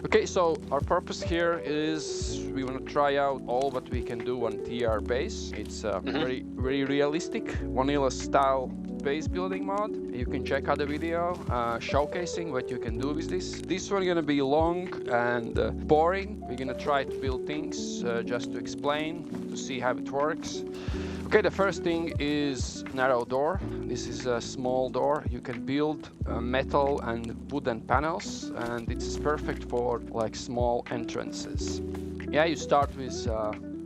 Okay, so our purpose here is we want to try out all what we can do on TR base. It's a very realistic vanilla style base building mod. You can check out the video showcasing what you can do with this. This one gonna be long and boring. We're gonna try to build things just to explain, to see how it works. Okay, the first thing is narrow door. This is a small door. You can build metal and wooden panels, and it's perfect for like small entrances. Yeah, you start with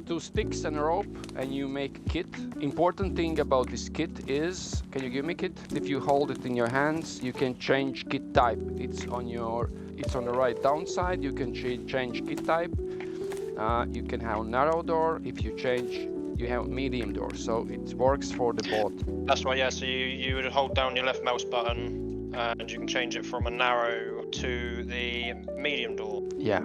2 sticks and a rope, and you make a kit. Important thing about this kit is, can you give me kit? If you hold it in your hands, you can change kit type. It's on the right down side. You can change kit type. You can have narrow door. If you change, you have medium door, so it works for the both. That's right, yeah, so you would hold down your left mouse button and you can change it from a narrow to the medium door. Yeah.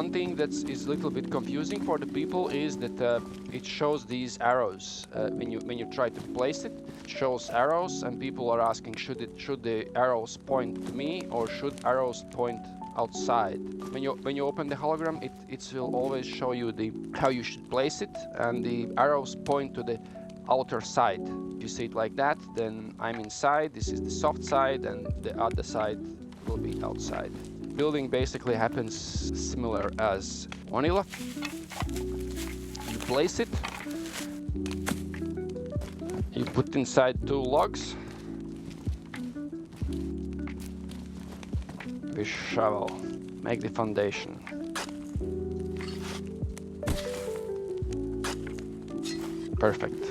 One thing that is a little bit confusing for the people is that it shows these arrows. When you try to place it, it shows arrows, and people are asking, should the arrows point to me or should arrows point outside? When you open the hologram, it will always show you how you should place it, and the arrows point to the outer side. If you see it like that, then I'm inside, this is the soft side, and the other side will be outside. Building basically happens similar as vanilla. You place it, you put inside 2 logs with shovel, make the foundation. Perfect.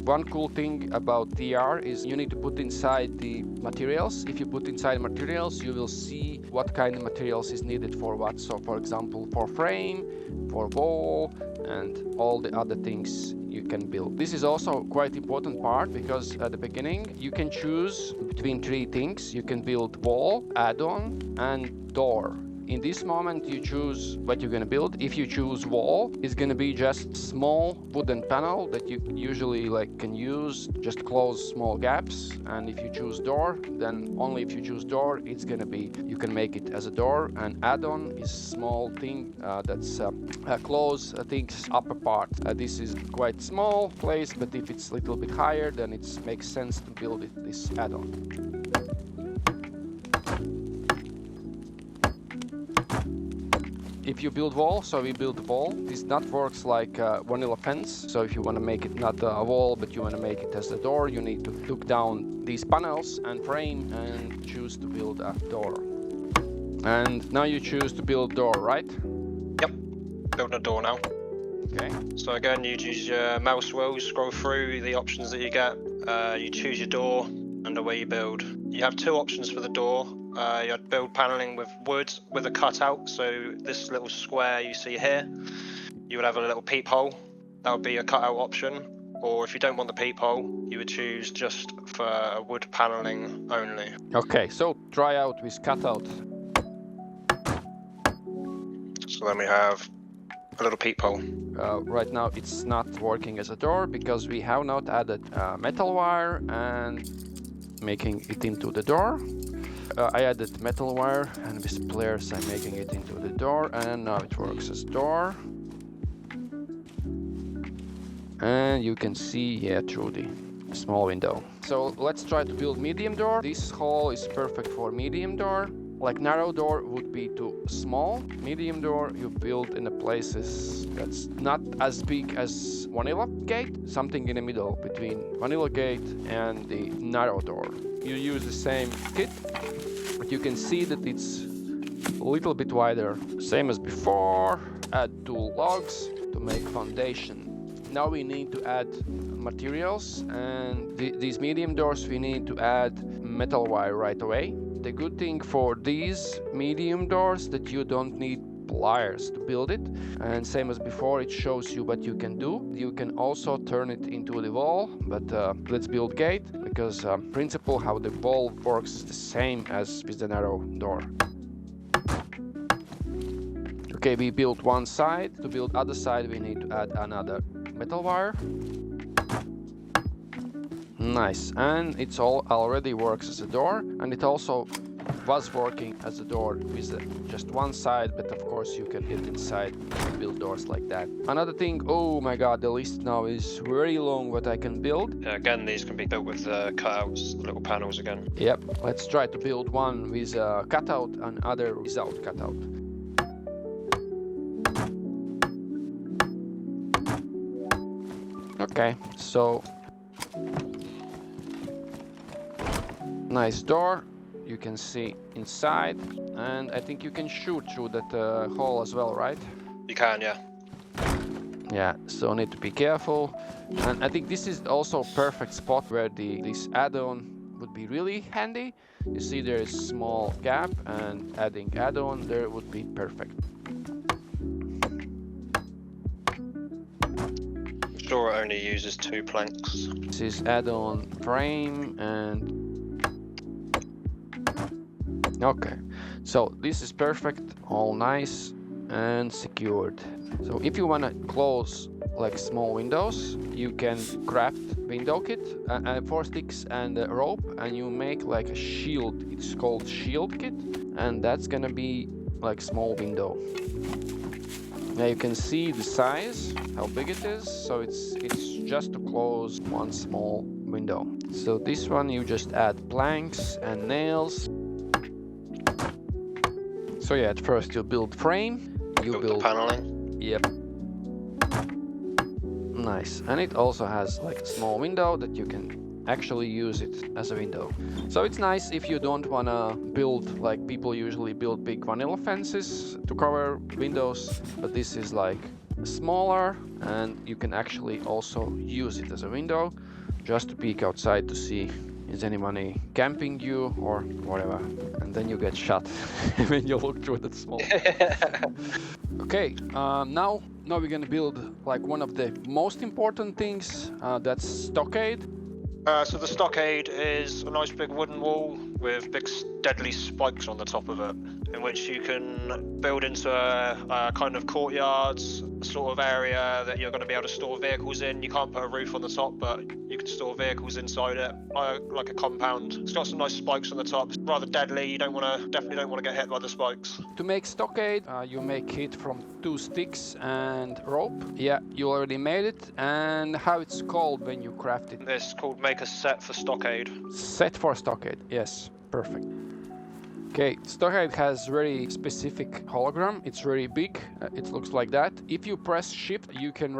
One cool thing about TR is you need to put inside the materials. If you put inside materials, you will see what kind of materials is needed for what. So for example, for frame, for wall, and all the other things you can build. This is also quite important part, because at the beginning you can choose between 3 things. You can build wall, add-on, and door. In this moment you choose what you're gonna build. If you choose wall, it's gonna be just small wooden panel that you usually can use, just close small gaps. And if you choose door, then only if you choose door, it's gonna be, you can make it as a door. And add-on is small thing that's close things upper part. This is quite small place, but if it's a little bit higher, then it makes sense to build it this add-on. If you build wall, so we build wall. This not works like vanilla fence. So if you want to make it not a wall, but you want to make it as a door, you need to look down these panels and frame and choose to build a door. And now you choose to build door, right? Yep, building a door now. Okay. So again, you use your mouse wheel, scroll through the options that you get. You choose your door and away you build. You have 2 options for the door. You had build paneling with wood with a cutout, so this little square you see here, you would have a little peephole. That would be a cutout option. Or if you don't want the peephole, you would choose just for a wood paneling only. Okay, so try out with cutout. So then we have a little peephole. Right now it's not working as a door because we have not added metal wire and making it into the door. I added metal wire, and with players I'm making it into the door, and now it works as door. And you can see, yeah, through the small window. So let's try to build medium door. This hole is perfect for medium door. Like narrow door would be too small. Medium door you build in the places that's not as big as vanilla gate. Something in the middle between vanilla gate and the narrow door. You use the same kit, but you can see that it's a little bit wider. Same as before, add 2 logs to make foundation. Now we need to add materials, and these medium doors we need to add metal wire right away. The good thing for these medium doors that you don't need pliers to build it, and same as before, it shows you what you can do. You can also turn it into the wall, but let's build gate, because principle how the wall works is the same as with the narrow door. Okay, we built one side. To build other side we need to add another metal wire. Nice, and it's all already works as a door, and it also was working as a door with just one side, but of course you can get inside and build doors like that. Another thing, oh my god, the list now is very long what I can build. Yeah, again, these can be built with cutouts, little panels again. Yep, let's try to build one with a cutout and other without cutout. Okay, so nice door. You can see inside, and I think you can shoot through that hole as well, right? You can, yeah. Yeah, so need to be careful. And I think this is also a perfect spot where this add-on would be really handy. You see there is a small gap, and adding add-on there would be perfect. I'm sure it only uses 2 planks. This is add-on frame and... Okay, so this is perfect, all nice and secured. So if you want to close like small windows, you can craft window kit, 4 sticks and a rope, and you make like a shield. It's called shield kit, and that's gonna be like small window. Now you can see the size, how big it is. So it's just to close one small window. So this one you just add planks and nails. So yeah, at first you build frame, you build the paneling. Yep. Nice. And it also has like a small window that you can actually use it as a window. So it's nice if you don't wanna build like people usually build big vanilla fences to cover windows, but this is like smaller and you can actually also use it as a window just to peek outside to see is anybody camping you or whatever, and then you get shot when you look through that small. Okay, now we're gonna build like one of the most important things, that's stockade. So the stockade is a nice big wooden wall with big deadly spikes on the top of it, in which you can build into a kind of courtyard sort of area that you're going to be able to store vehicles in. You can't put a roof on the top, but you can store vehicles inside it, like a compound. It's got some nice spikes on the top. It's rather deadly. You definitely don't want to get hit by the spikes. To make stockade, you make it from 2 sticks and rope. Yeah, you already made it. And how it's called when you craft it? It's called make a set for stockade. Set for stockade, yes, perfect. Okay, stockade has very specific hologram. It's very big. It looks like that. If you press shift, you can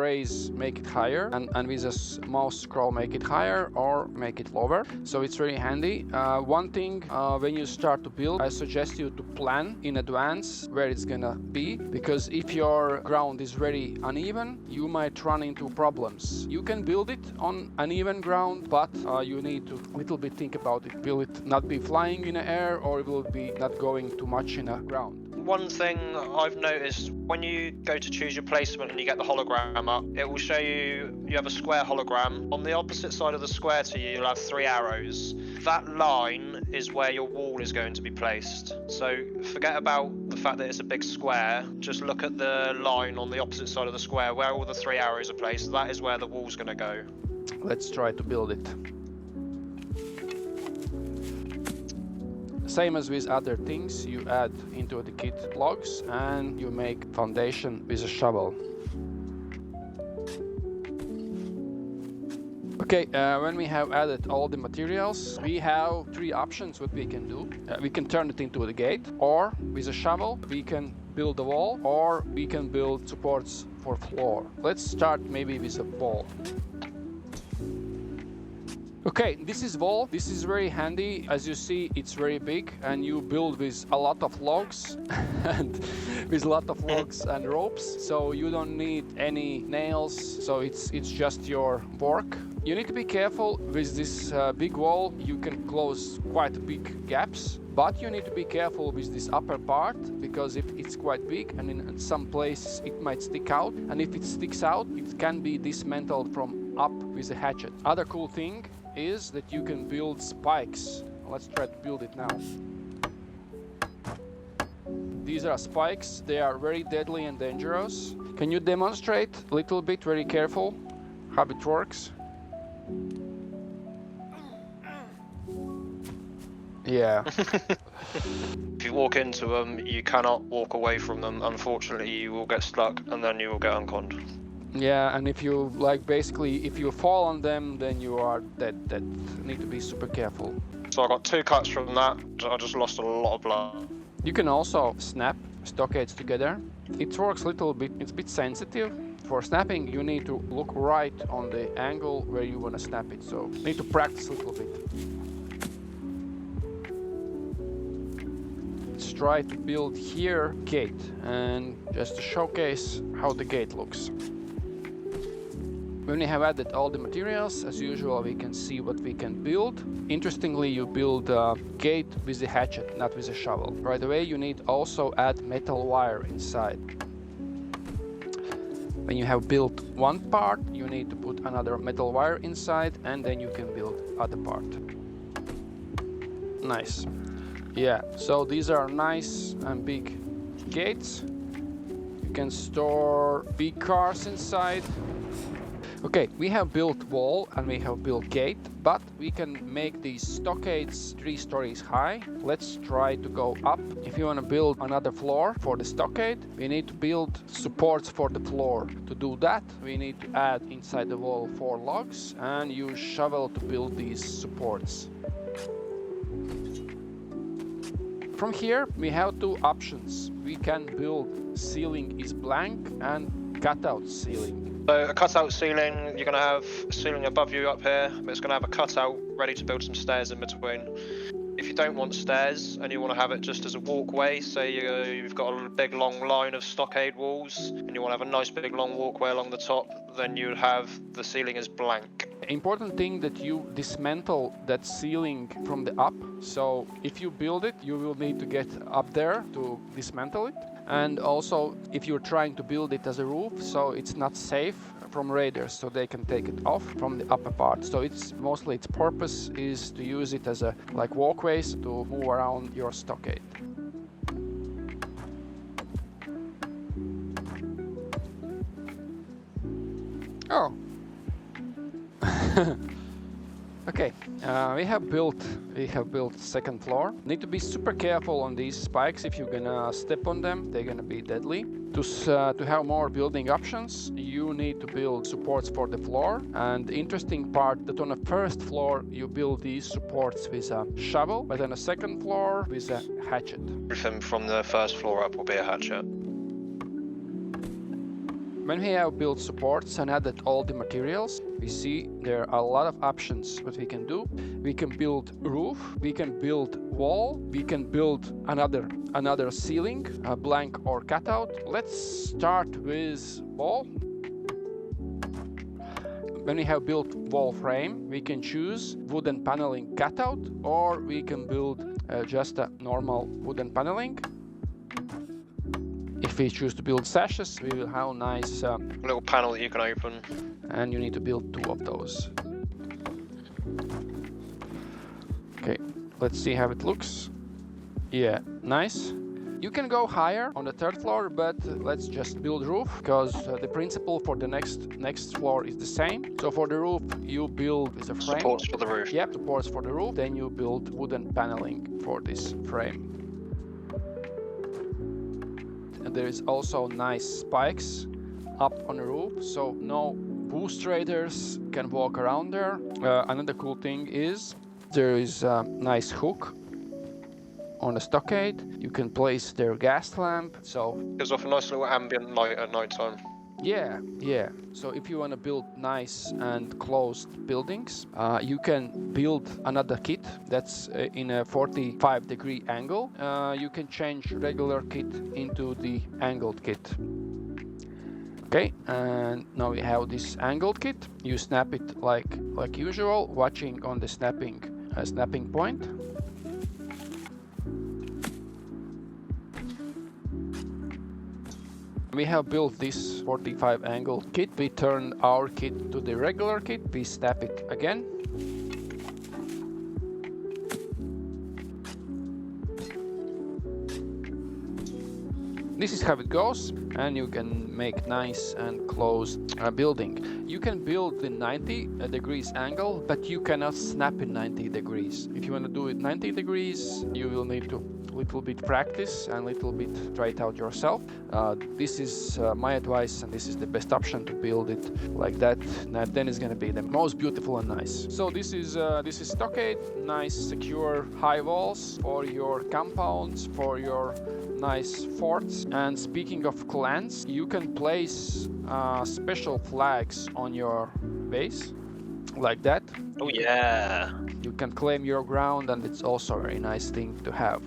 make it higher, and with a mouse scroll make it higher or make it lower. So it's very handy. One thing, when you start to build, I suggest you to plan in advance where it's gonna be, because if your ground is very uneven, you might run into problems. You can build it on uneven ground, but you need to little bit think about it. Will it not be flying in the air, or will it be not going too much in the ground? One thing I've noticed, when you go to choose your placement and you get the hologram up, it will show you have a square hologram. On the opposite side of the square to you, you'll have 3 arrows. That line is where your wall is going to be placed. So forget about the fact that it's a big square. Just look at the line on the opposite side of the square where all the 3 arrows are placed. That is where the wall's going to go. Let's try to build it. Same as with other things, you add into the kit logs and you make foundation with a shovel. Okay, when we have added all the materials, we have 3 options what we can do. We can turn it into a gate, or with a shovel we can build a wall, or we can build supports for floor. Let's start maybe with a wall. Okay, this is wall. This is very handy. As you see, it's very big, and you build with a lot of logs and with a lot of logs and ropes. So you don't need any nails. So it's just your work. You need to be careful with this big wall. You can close quite big gaps, but you need to be careful with this upper part, because if it's quite big and in some places it might stick out, and if it sticks out, it can be dismantled from up with a hatchet. Other cool thing is that you can build spikes. Let's try to build it now. These are spikes. They are very deadly and dangerous. Can you demonstrate a little bit, very careful, how it works? Yeah. If you walk into them, you cannot walk away from them. Unfortunately, you will get stuck and then you will get unconned. Yeah, and if you like basically if you fall on them, then you are dead. That need to be super careful. So I got 2 cuts from that. I just lost a lot of blood. You can also snap stockades together. It works a little bit, it's a bit sensitive. For snapping, you need to look right on the angle where you want to snap it, so you need to practice a little bit. Let's try to build here gate, and just to showcase how the gate looks. When we have added all the materials, as usual, we can see what we can build. Interestingly, you build a gate with a hatchet, not with a shovel. Right away, you need also add metal wire inside. When you have built one part, you need to put another metal wire inside, and then you can build other part. Nice. Yeah, so these are nice and big gates. You can store big cars inside. Okay, we have built wall and we have built gate, but we can make these stockades 3 stories high. Let's try to go up. If you want to build another floor for the stockade, we need to build supports for the floor. To do that, we need to add inside the wall 4 logs and use shovel to build these supports. From here, we have 2 options. We can build ceiling is blank and cutout ceiling. So a cutout ceiling, you're going to have a ceiling above you up here, but it's going to have a cutout ready to build some stairs in between. If you don't want stairs and you want to have it just as a walkway, say you've got a big long line of stockade walls and you want to have a nice big long walkway along the top, then you have the ceiling as blank. Important thing that you dismantle that ceiling from the up. So if you build it, you will need to get up there to dismantle it. And also, if you're trying to build it as a roof, so it's not safe from raiders, so they can take it off from the upper part. So it's mostly its purpose is to use it as a like walkways to move around your stockade. Oh. Okay, we have built second floor. Need to be super careful on these spikes. If you're gonna step on them, they're gonna be deadly. To have more building options, you need to build supports for the floor. And the interesting part that on the first floor you build these supports with a shovel, but on the second floor with a hatchet. Everything from the first floor up will be a hatchet. When we have built supports and added all the materials, we see there are a lot of options what we can do. We can build roof, we can build wall, we can build another ceiling, a blank or cutout. Let's start with wall. When we have built wall frame, we can choose wooden paneling cutout, or we can build just a normal wooden paneling. If we choose to build sashes, we will have a nice little panel that you can open. And you need to build 2 of those. Okay, let's see how it looks. Yeah, nice. You can go higher on the 3rd floor, but let's just build roof, because the principle for the next floor is the same. So for the roof, you build with a frame. Supports for the roof. Yep, supports for the roof. Then you build wooden paneling for this frame. There is also nice spikes up on the roof, so no boost raiders can walk around there. Another cool thing is there is a nice hook on the stockade. You can place their gas lamp, so gives off a nice little ambient light at night time. Yeah. So if you want to build nice and closed buildings, you can build another kit that's in a 45-degree angle. You can change regular kit into the angled kit. Okay, and now we have this angled kit. You snap it like usual, watching on the snapping point. We have built this 45 angle kit. We turn our kit to the regular kit. We snap it again. This is how it goes, and you can make nice and closed building. You can build in 90 degrees angle, but you cannot snap in 90 degrees. If you want to do it 90 degrees, you will need to little bit practice and little bit try it out yourself. This is my advice, and this is the best option to build it like that. And then it's gonna be the most beautiful and nice. So this is Stockade, nice secure high walls for your compounds, for your nice forts. And speaking of clans, you can place special flags on your base like that. Oh yeah. You can claim your ground, and it's also a very nice thing to have.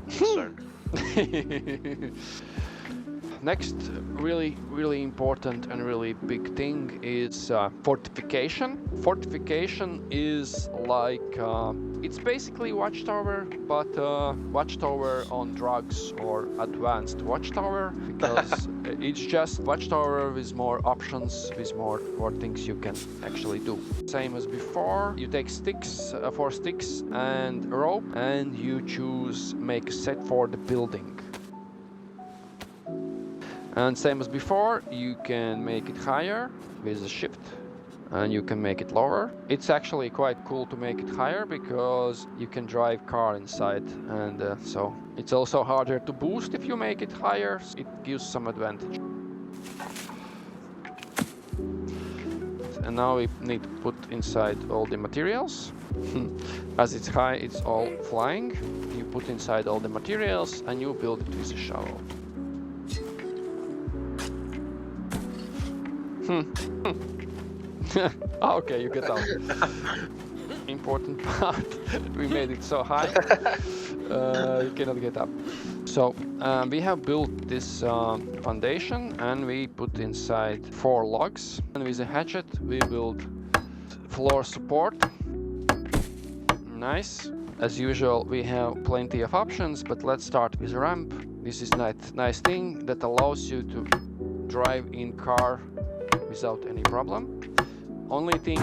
So. Next, really important and really big thing is fortification. Fortification is like it's basically watchtower, but watchtower on drugs or advanced watchtower, because it's just watchtower with more options, with more things you can actually do. Same as before, you take sticks, 4 sticks and rope, and you choose make a set for the building. And same as before, you can make it higher with the shift, and you can make it lower. It's actually quite cool to make it higher because you can drive car inside, and so it's also harder to boost if you make it higher. It gives some advantage. And now we need to put inside all the materials. As it's high, it's all flying. You put inside all the materials and you build it with a shovel. Okay, you get out. Important part. We made it so high. You cannot get up. So we have built this foundation, and we put inside 4 logs. And with a hatchet, we build floor support. Nice. As usual, we have plenty of options, but let's start with a ramp. This is nice thing that allows you to drive in car without any problem. Only thing,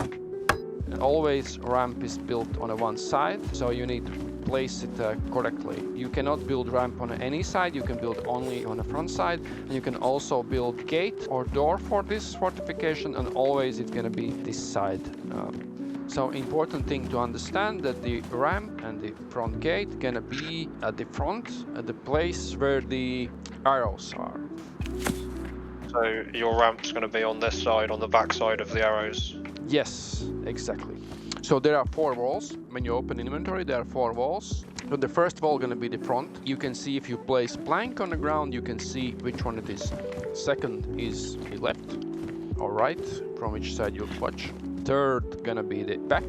always ramp is built on one side, so you need to place it correctly. You cannot build ramp on any side, you can build only on the front side, and you can also build gate or door for this fortification, and always it's gonna be this side. So important thing to understand that the ramp and the front gate gonna be at the front, at the place where the arrows are. So your ramp's going to be on this side, on the back side of the arrows? Yes, exactly. So there are 4 walls. When you open inventory, there are 4 walls. So the first wall going to be the front. You can see if you place plank on the ground, you can see which one it is. Second is the left or right, from which side you watch. Third going to be the back.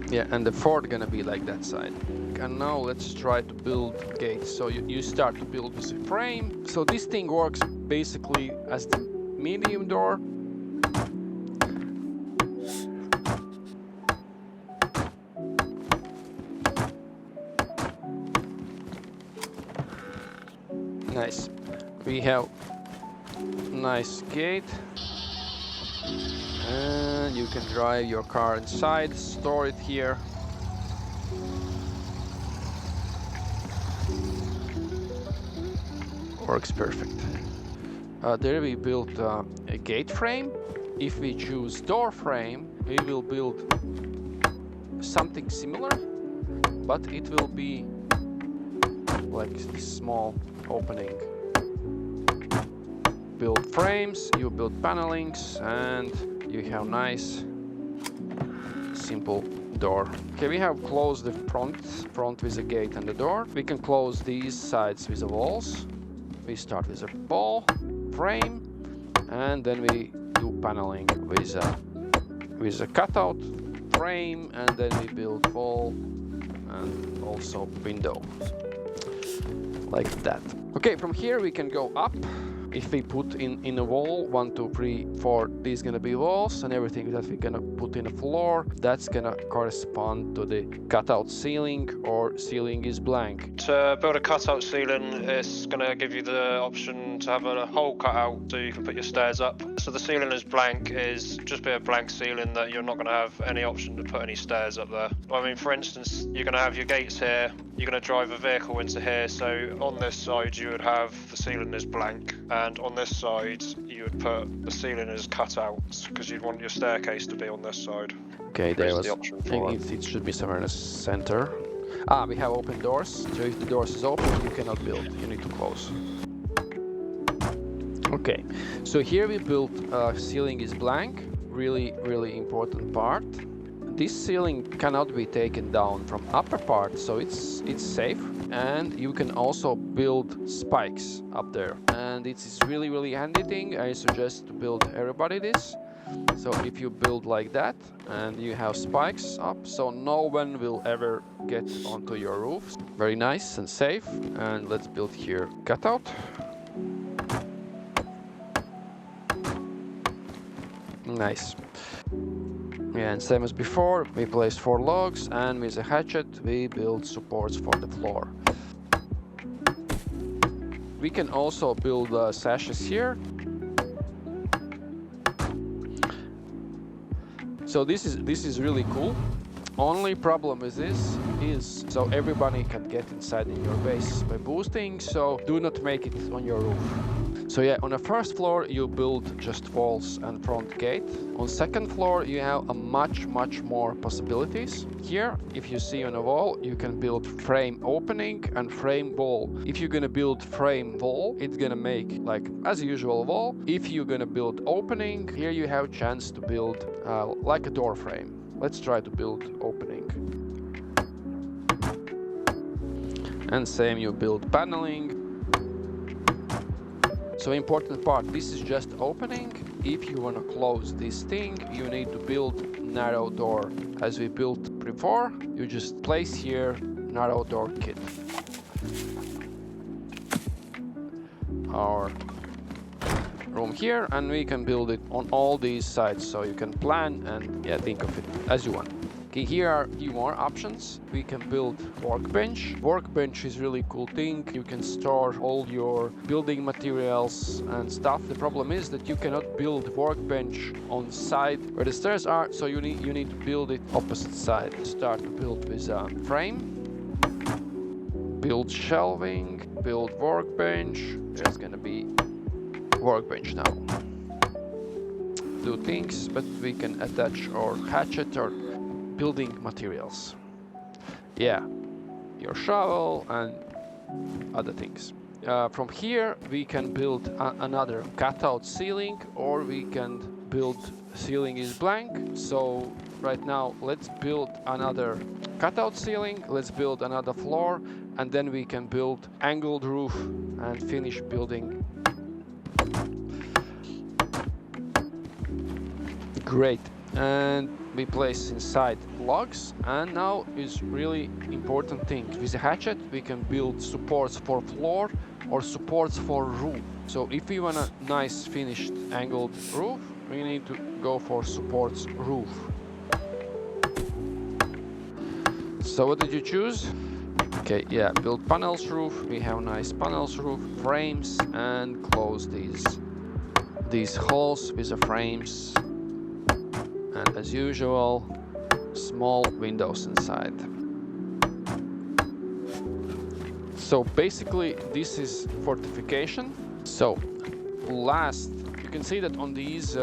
Yeah, and the fourth going to be like that side. And now let's try to build gates. So you start to build with a frame. So this thing works basically as the medium door. Nice. We have nice gate. And you can drive your car inside, store it here. Works perfect. There we built a gate frame. If we choose door frame, we will build something similar, but it will be like this small opening. Build frames, you build panelings, and you have nice simple door. Okay, we have closed the front with a gate and the door. We can close these sides with the walls. We start with a wall frame, and then we do paneling with a cutout frame, and then we build wall and also window like that. Okay, from here we can go up. If we put in a wall, 1, 2, 3, 4, these gonna be walls, and everything that we're gonna put in a floor, that's gonna correspond to the cutout ceiling, or ceiling is blank. To build a cutout ceiling, it's gonna give you the option to have a hole cut out so you can put your stairs up. So the ceiling is blank, is just be a blank ceiling that you're not gonna have any option to put any stairs up there. I mean, for instance, you're gonna have your gates here, you're gonna drive a vehicle into here, so on this side you would have the ceiling is blank. And on this side, you would put the ceiling as cut out because you'd want your staircase to be on this side. Okay, there was the option for it should be somewhere in the center. We have open doors, so if the doors is open, you cannot build, you need to close. Okay, so here we built ceiling is blank, really important part. This ceiling cannot be taken down from upper part, so it's safe. And you can also build spikes up there, and it's really handy thing. I suggest to build everybody this. So if you build like that and you have spikes up, so no one will ever get onto your roof. Very nice and safe. And let's build here cutout. Nice. And same as before, we place 4 logs, and with a hatchet we build supports for the floor. We can also build sashes here. So this is really cool. Only problem with this is so everybody can get inside in your base by boosting, so do not make it on your roof. So yeah, on the first floor you build just walls and front gate. On second floor you have a much more possibilities. Here, if you see on a wall, you can build frame opening and frame wall. If you're gonna build frame wall, it's gonna make like as usual wall. If you're gonna build opening, here you have chance to build like a door frame. Let's try to build opening. And same, you build paneling. So important part, this is just opening. If you want to close this thing, you need to build narrow door. As we built before, you just place here narrow door kit. Our room here, and we can build it on all these sides, so you can plan and yeah, think of it as you want. Okay, here are a few more options. We can build workbench. Workbench is really cool thing. You can store all your building materials and stuff. The problem is that you cannot build workbench on side where the stairs are, so you need to build it opposite side. Start to build with a frame. Build shelving. Build workbench. There's gonna be workbench now. Do things, but we can attach or hatchet or building materials. Yeah, your shovel and other things. From here we can build another cutout ceiling, or we can build ceiling is blank. So right now let's build another cutout ceiling, let's build another floor, and then we can build angled roof and finish building. Great. And we place inside logs, and now is really important thing. With a hatchet we can build supports for floor or supports for roof. So if we want a nice finished angled roof, we need to go for supports roof. So what did you choose? Okay, yeah, build panels roof. We have nice panels roof, frames, and close these holes with the frames. And as usual, small windows inside. So basically this is fortification. So last, you can see that on these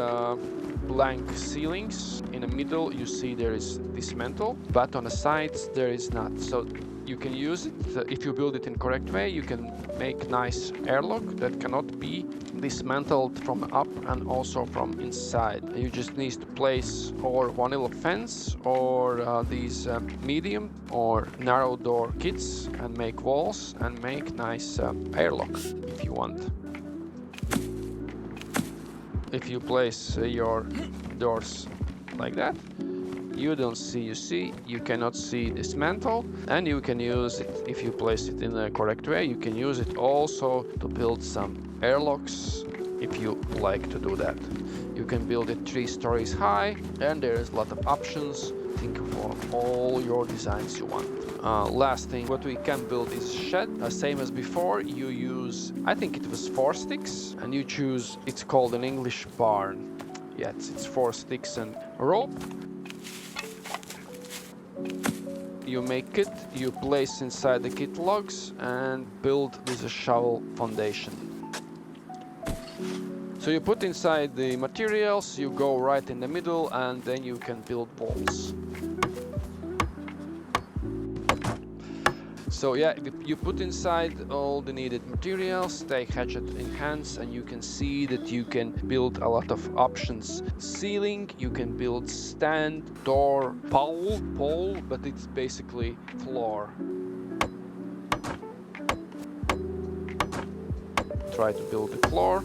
blank ceilings in the middle you see there is dismantle, but on the sides there is not. So you can use it if you build it in correct way. You can make nice airlock that cannot be dismantled from up and also from inside. You just need to place or vanilla fence or these medium or narrow door kits and make walls and make nice airlock if you want. If you place your doors like that, you don't see, you cannot see dismantle, and you can use it if you place it in the correct way. You can use it also to build some airlocks if you like to do that. You can build it 3 stories high, and there's a lot of options. Think of all your designs you want. Last thing, what we can build is shed. Same as before, you use, I think it was 4 sticks, and you choose, it's called an English barn. Yeah, it's 4 sticks and rope. You make kit, you place inside the kit logs and build with a shovel foundation. So you put inside the materials, you go right in the middle, and then you can build walls. So yeah, you put inside all the needed materials, take hatchet in hands, and you can see that you can build a lot of options. Ceiling, you can build stand, door, pole, but it's basically floor. Try to build the floor.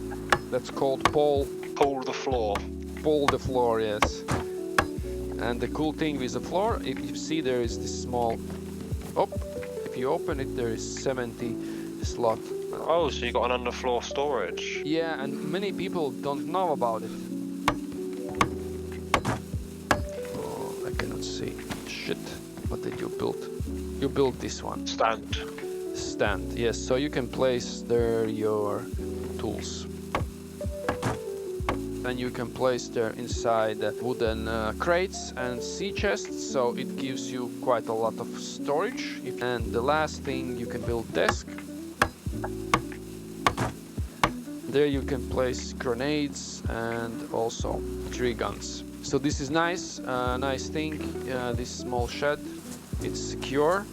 That's called pole. Pull the floor. Pull the floor, yes. And the cool thing with the floor, if you see there is this small, if you open it, there is 70 slot. Oh, so you got an underfloor storage. Yeah, and many people don't know about it. Oh, I cannot see. Shit. What did you build? You built this one. Stand. Stand, yes. So you can place there your tools. And you can place there inside wooden crates and sea chests, so it gives you quite a lot of storage. And the last thing, you can build desk. There you can place grenades and also 3 guns. So this is nice, nice thing. This small shed, it's secure.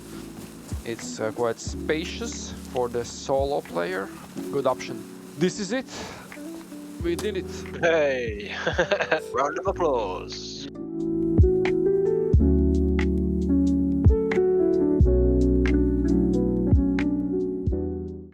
It's quite spacious for the solo player. Good option. This is it. We did it. Hey! Round of applause.